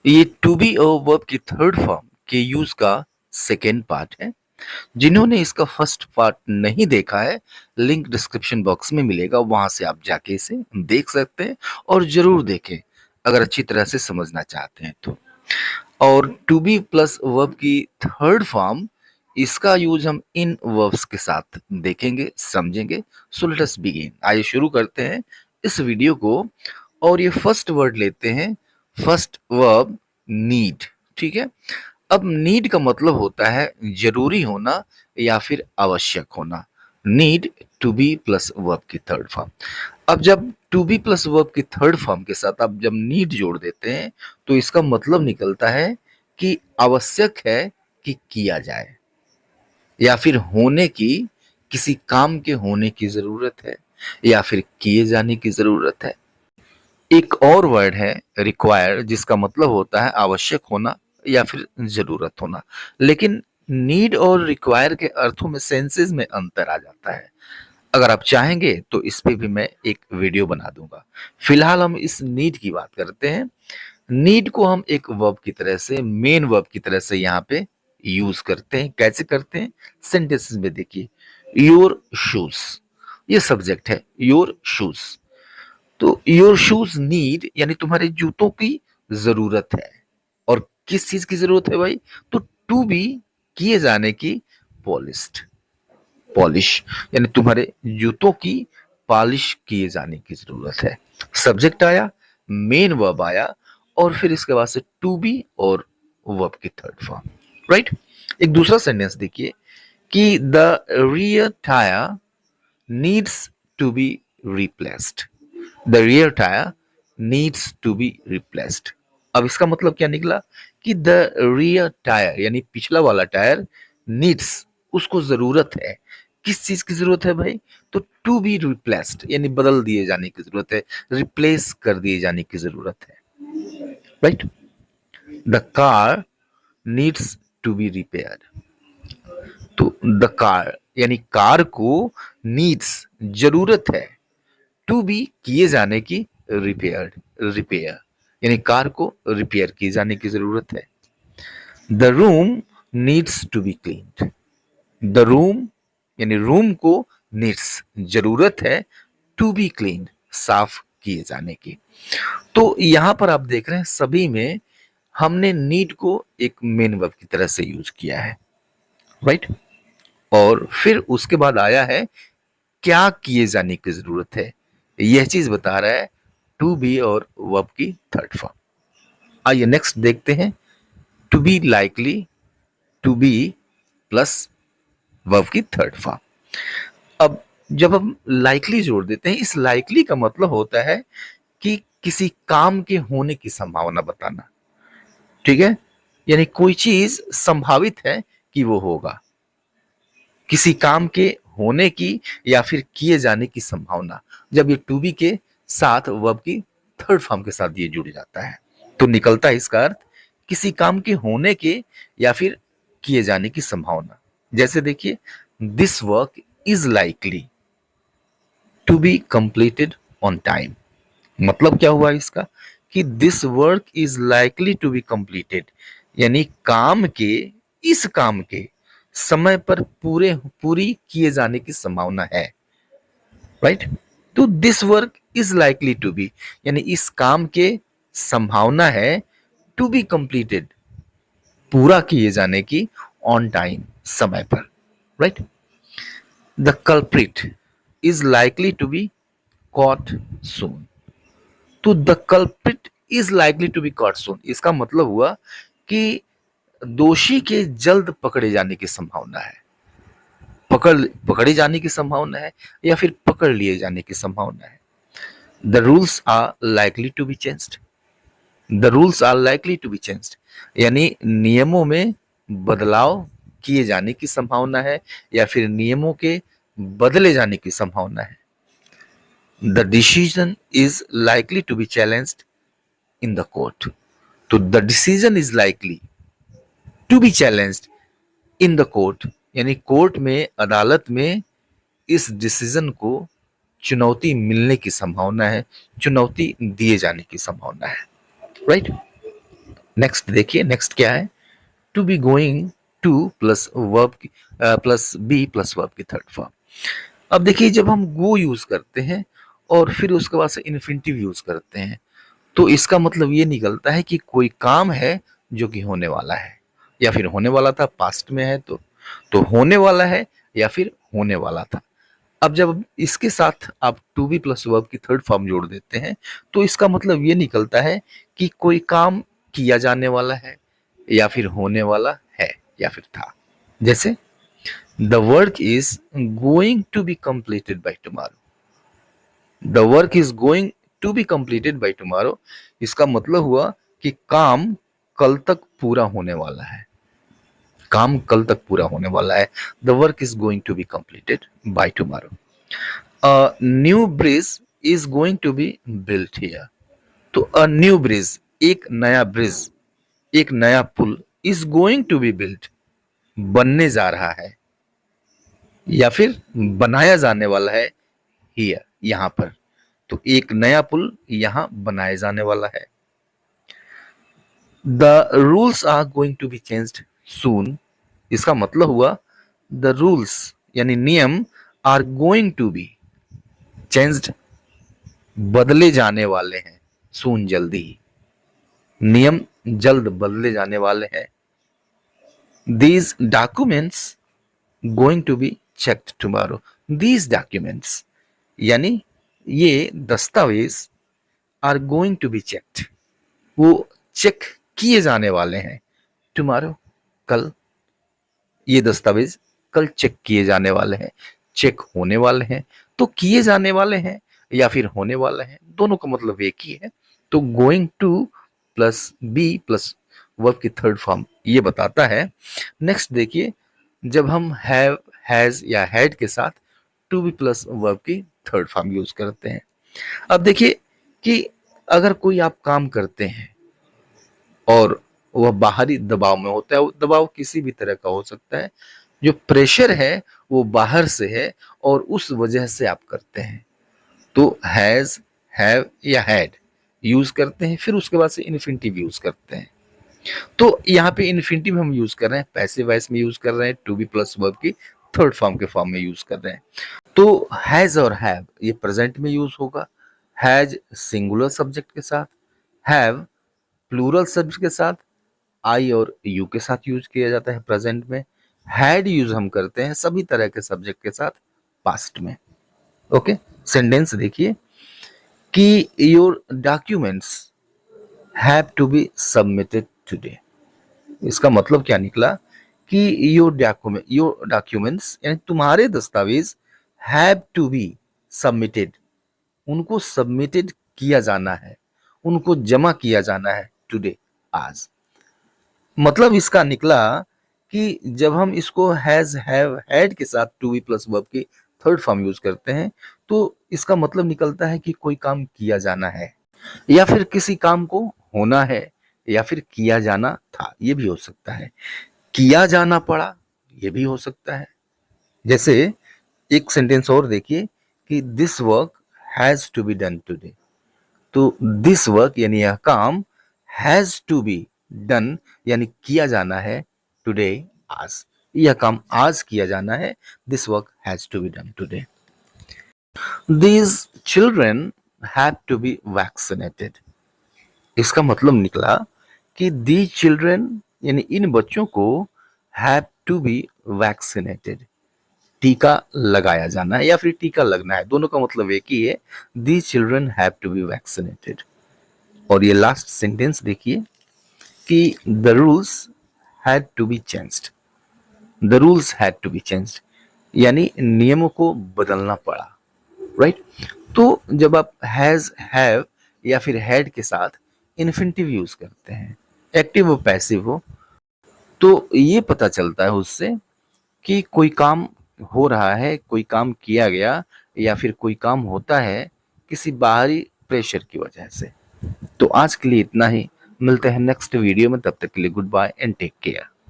ये to be और verb की थर्ड फॉर्म के यूज का सेकेंड पार्ट है। जिन्होंने इसका फर्स्ट पार्ट नहीं देखा है, लिंक डिस्क्रिप्शन बॉक्स में मिलेगा, वहां से आप जाके इसे देख सकते हैं और जरूर देखें अगर अच्छी तरह से समझना चाहते हैं तो। और टू बी प्लस वर्ब की थर्ड फॉर्म, इसका यूज हम इन वर्ब्स के साथ देखेंगे, समझेंगे। सो लेट अस बिगिन, आइए शुरू करते हैं इस वीडियो को। और ये फर्स्ट वर्ड लेते हैं, फर्स्ट वर्ब नीड। ठीक है। अब नीड का मतलब होता है जरूरी होना या फिर आवश्यक होना। Need to be plus verb की थर्ड फॉर्म। अब जब टू बी प्लस वर्ब की थर्ड फॉर्म के साथ आप जब नीड जोड़ देते हैं तो इसका मतलब निकलता है कि आवश्यक है कि किया जाए, या फिर होने की, किसी काम के होने की जरूरत है, या फिर किए जाने की जरूरत है। एक और वर्ड है रिक्वायर, जिसका मतलब होता है आवश्यक होना या फिर जरूरत होना। लेकिन नीड और रिक्वायर के अर्थों में, सेंसेस में अंतर आ जाता है। अगर आप चाहेंगे तो इस पे भी मैं एक वीडियो बना दूंगा। फिलहाल हम इस नीड की बात करते हैं। नीड को हम एक वर्ब की तरह से, मेन वर्ब की तरह से यहाँ पे यूज करते हैं। कैसे करते हैं? सेंटेंसेस में देखिए, योर शूज, ये सब्जेक्ट है, योर शूज। तो योर शूज नीड यानी तुम्हारे जूतों की जरूरत है। और किस चीज की जरूरत है भाई? तो टू बी, किए जाने की, पॉलिश्ड, पॉलिश यानी तुम्हारे जूतों की पॉलिश किए जाने की जरूरत है। सब्जेक्ट आया, मेन वर्ब आया, और फिर इसके बाद से टू बी और वर्ब की थर्ड फॉर्म। राइट। एक दूसरा सेंटेंस देखिए कि the rear tyre needs to be replaced. The rear tyre needs to be replaced. अब इसका मतलब क्या निकला कि द रियर टायर यानी पिछला वाला टायर, नीड्स, उसको जरूरत है। किस चीज की जरूरत है भाई? तो टू बी रिप्लेस्ड यानी बदल दिए जाने की जरूरत है, रिप्लेस कर दिए जाने की जरूरत है। Right. The car needs to be repaired. तो द कार यानी कार को, नीड्स जरूरत है, टू बी किए जाने की, रिपेयर्ड, रिपेयर यानी कार को रिपेयर किए जाने की जरूरत है। The room needs to be cleaned. The room यानी रूम को, नीड्स जरूरत है, टू बी क्लीन्ड साफ किए जाने की। तो यहां पर आप देख रहे हैं सभी में हमने नीड को एक मेन वर्ब की तरह से यूज किया है। राइट। और फिर उसके बाद आया है क्या किए जाने की जरूरत है, यह चीज बता रहा है टू बी और वर्ब की थर्ड फॉर्म। आइए नेक्स्ट देखते हैं, to be likely, to be plus verb की थर्ड फॉर्म। अब जब हम लाइकली जोड़ देते हैं, इस लाइकली का मतलब होता है कि किसी काम के होने की संभावना बताना। ठीक है। यानी कोई चीज संभावित है कि वो होगा, किसी काम के होने की या फिर किए जाने की संभावना। जब ये टू बी के साथ वर्ब की थर्ड फॉर्म के साथ ये जुड़ जाता है तो निकलता है इसका अर्थ किसी काम के होने के या फिर किए जाने की संभावना। जैसे देखिए, this work is likely to be completed on time. मतलब क्या हुआ इसका कि this work is likely to be completed यानी काम के, इस काम के समय पर पूरी किए जाने की संभावना है। राइट। तो this work is likely to be यानी इस काम के संभावना है टू बी कंप्लीटेड, पूरा किए जाने की, ऑन टाइम, समय पर। Right. The culprit is likely to be caught soon. तो the culprit is likely to be caught soon, इसका मतलब हुआ कि दोषी के जल्द पकड़े जाने की संभावना है। पकड़े जाने की संभावना है या फिर पकड़ लिए जाने की संभावना है। The rules are likely to be changed. The rules are likely to be changed यानी नियमों में बदलाव किए जाने की संभावना है या फिर नियमों के बदले जाने की संभावना है। The decision is likely to be challenged in the court. तो the decision is likely to be challenged in the court यानी कोर्ट में, अदालत में इस डिसीजन को चुनौती मिलने की संभावना है, चुनौती दिए जाने की संभावना है। राइट। नेक्स्ट देखिए, नेक्स्ट क्या है, to be going to plus verb plus be plus verb की थर्ड फॉर्म। अब देखिए, जब हम गो यूज करते हैं और फिर उसके बाद से इन्फिनिटिव यूज करते हैं, तो इसका मतलब ये निकलता है कि कोई काम है जो कि होने वाला है, या फिर होने वाला था, पास्ट में है तो होने वाला है या फिर होने वाला था। अब जब इसके साथ आप टू बी प्लस वर्ब की थर्ड फॉर्म जोड़ देते हैं, तो इसका मतलब ये निकलता है कि कोई काम किया जाने वाला है या फिर होने वाला है या फिर था। जैसे the work is going to be completed by tomorrow. The work is going to be completed by tomorrow, इसका मतलब हुआ कि काम कल तक पूरा होने वाला है। काम कल तक पूरा होने वाला है। The work is going to be completed by tomorrow. A new bridge is going to be built here. तो अ न्यू ब्रिज, एक नया ब्रिज, एक नया पुल, is going to be built, बनने जा रहा है या फिर बनाया जाने वाला है, हियर, यहां पर। तो एक नया पुल यहां बनाया जाने वाला है। The rules are going to be changed soon, इसका मतलब हुआ द रूल्स यानी नियम are going to be changed, बदले जाने वाले हैं, सून जल्दी ही, नियम जल्द बदले जाने वाले हैं। These documents going to be checked tomorrow. These documents यानी ये दस्तावेज are going to be checked, वो चेक किए जाने वाले हैं, टुमारो, कल। ये दस्तावेज कल चेक किए जाने वाले हैं, चेक होने वाले हैं। तो किए जाने वाले हैं या फिर होने वाले हैं, दोनों का मतलब एक ही है। तो going to plus be plus verb की थर्ड फॉर्म ये बताता है। नेक्स्ट देखिए, जब हम हैव, हैज या हैड के साथ टू बी प्लस वर्ब की थर्ड फॉर्म यूज करते हैं। अब देखिए कि अगर कोई आप काम करते हैं और वह बाहरी दबाव में होता है, वो दबाव किसी भी तरह का हो सकता है, जो प्रेशर है वो बाहर से है और उस वजह से आप करते हैं, तो हैज, हैव या हैड यूज करते हैं, फिर उसके बाद से इन्फिनिटिव यूज करते हैं। तो यहाँ पे इन्फिनिटिव हम यूज कर रहे हैं, पैसिव वॉइस में यूज कर रहे हैं, टू बी प्लस वर्ब की थर्ड फॉर्म के फॉर्म में यूज कर रहे हैं। तो हैज और हैव ये प्रेजेंट में यूज होगा, हैज सिंगुलर सब्जेक्ट के साथ, हैव प्लूरल सब्जेक्ट के साथ, आई और यू के साथ यूज किया जाता है प्रेजेंट में। हैड यूज हम करते हैं सभी तरह के सब्जेक्ट के साथ पास्ट में। ओके, सेंटेंस देखिए कि your documents have to be submitted today. इसका मतलब क्या निकला कि योर डॉक्यूमेंट्स यानी तुम्हारे दस्तावेज हैव टू बी सबमिटेड, उनको सबमिटेड किया जाना है, उनको जमा किया जाना है टुडे, आज। मतलब इसका निकला कि जब हम इसको हैज, हैव, हैड के साथ टू बी प्लस वर्ब की थर्ड फॉर्म यूज करते हैं, तो इसका मतलब निकलता है कि कोई काम किया जाना है या फिर किसी काम को होना है या फिर किया जाना था, ये भी हो सकता है। किया जाना पड़ा, ये भी हो सकता है। जैसे एक सेंटेंस और देखिए कि this work has to be done today. तो दिस वर्क यानी यह काम हैज टू बी डन यानी किया जाना है, टुडे, आज, यह काम आज किया जाना है, this work has to be done today. These children have to be vaccinated. इसका मतलब निकला कि दी चिल्ड्रन यानी इन बच्चों को हैव टू बी वैक्सीनेटेड, टीका लगाया जाना है या फिर टीका लगना है, दोनों का मतलब एक ही है, the children have to be vaccinated. और ये लास्ट सेंटेंस देखिए कि the rules had to be changed. The rules had to be changed यानी नियमों को बदलना पड़ा, राइट। तो जब आप हैज, हैव या फिर हैड के साथ इन्फिनिटिव यूज करते हैं, एक्टिव हो पैसिव हो, तो ये पता चलता है उससे कि कोई काम हो रहा है, कोई काम किया गया या फिर कोई काम होता है किसी बाहरी प्रेशर की वजह से। तो आज के लिए इतना ही, मिलते हैं नेक्स्ट वीडियो में, तब तक के लिए good bye and take care.